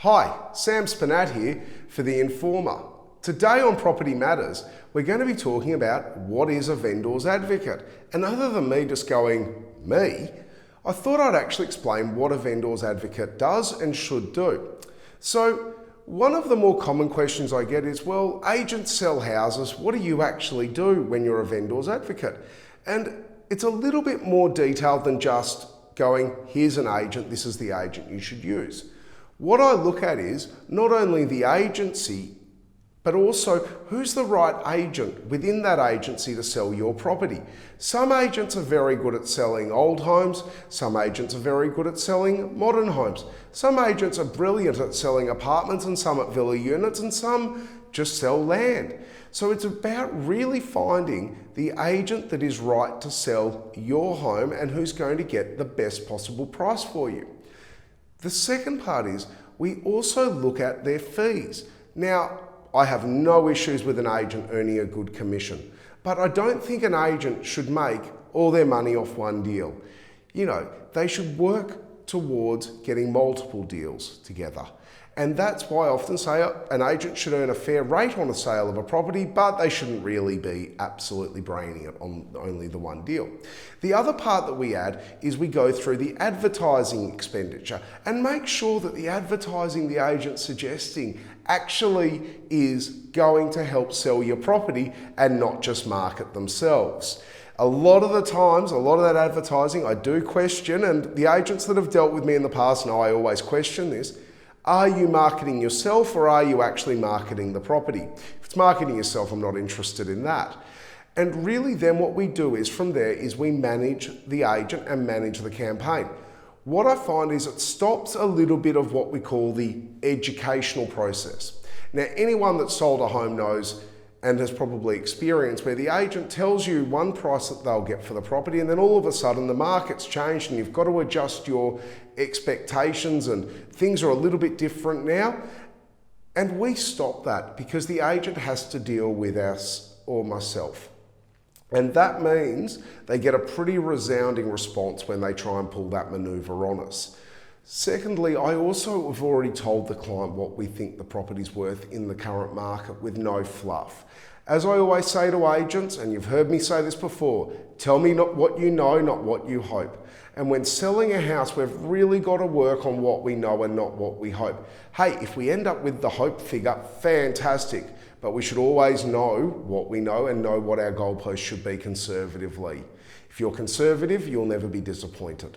Hi, Sam Spernat here for TheInformer. Today on Property Matters, we're going to be talking about what is a vendor's advocate. And other than me just going, me, I thought I'd actually explain what a vendor's advocate does and should do. So, one of the more common questions I get is, well, agents sell houses, what do you actually do when you're a vendor's advocate? And it's a little bit more detailed than just going, here's an agent, this is the agent you should use. What I look at is not only the agency, but also who's the right agent within that agency to sell your property. Some agents are very good at selling old homes, some agents are very good at selling modern homes. Some agents are brilliant at selling apartments and some at villa units and some just sell land. So it's about really finding the agent that is right to sell your home and who's going to get the best possible price for you. The second part is we also look at their fees. Now, I have no issues with an agent earning a good commission, but I don't think an agent should make all their money off one deal. You know, they should work towards getting multiple deals together. And that's why I often say an agent should earn a fair rate on a sale of a property, but they shouldn't really be absolutely braining it on only the one deal. The other part that we add is we go through the advertising expenditure and make sure that the advertising the agent's suggesting actually is going to help sell your property and not just market themselves. A lot of the times, a lot of that advertising I do question, and the agents that have dealt with me in the past know I always question this. Are you marketing yourself or are you actually marketing the property? If it's marketing yourself, I'm not interested in that. And really then what we do is from there is we manage the agent and manage the campaign. What I find is it stops a little bit of what we call the educational process. Now, anyone that's sold a home knows and has probably experienced where the agent tells you one price that they'll get for the property and then all of a sudden the market's changed and you've got to adjust your expectations and things are a little bit different now. And we stop that because the agent has to deal with us or myself. And that means they get a pretty resounding response when they try and pull that maneuver on us. Secondly, I also have already told the client what we think the property's worth in the current market with no fluff. As I always say to agents, and you've heard me say this before, tell me not what you know, not what you hope. And when selling a house, we've really got to work on what we know and not what we hope. Hey, if we end up with the hope figure, fantastic. But we should always know what we know and know what our goalpost should be conservatively. If you're conservative, you'll never be disappointed.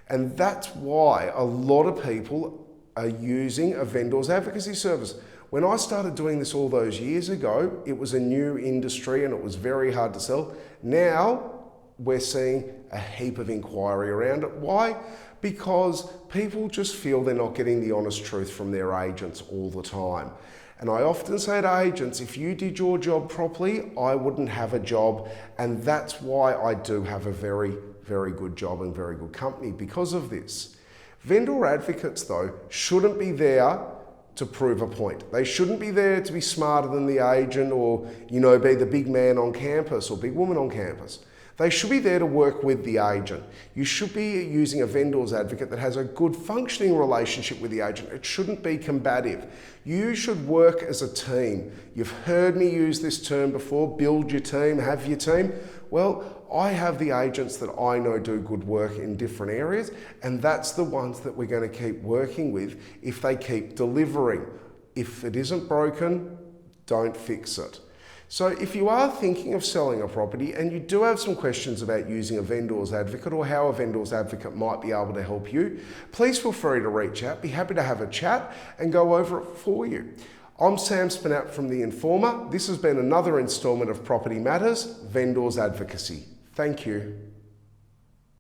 And that's why a lot of people are using a vendor's advocacy service. When I started doing this all those years ago, it was a new industry and it was very hard to sell. Now, we're seeing a heap of inquiry around it. Why? Because people just feel they're not getting the honest truth from their agents all the time. And I often say to agents, if you did your job properly, I wouldn't have a job. And that's why I do have a very, very good job and very good company because of this. Vendor advocates, though, shouldn't be there to prove a point. They shouldn't be there to be smarter than the agent or, be the big man on campus or big woman on campus. They should be there to work with the agent. You should be using a vendor's advocate that has a good functioning relationship with the agent. It shouldn't be combative. You should work as a team. You've heard me use this term before, build your team, have your team. Well, I have the agents that I know do good work in different areas, and that's the ones that we're going to keep working with if they keep delivering. If it isn't broken, don't fix it. So if you are thinking of selling a property and you do have some questions about using a vendor's advocate or how a vendor's advocate might be able to help you, please feel free to reach out. Be happy to have a chat and go over it for you. I'm Sam Spernat from TheInformer. This has been another instalment of Property Matters, Vendor's Advocacy. Thank you.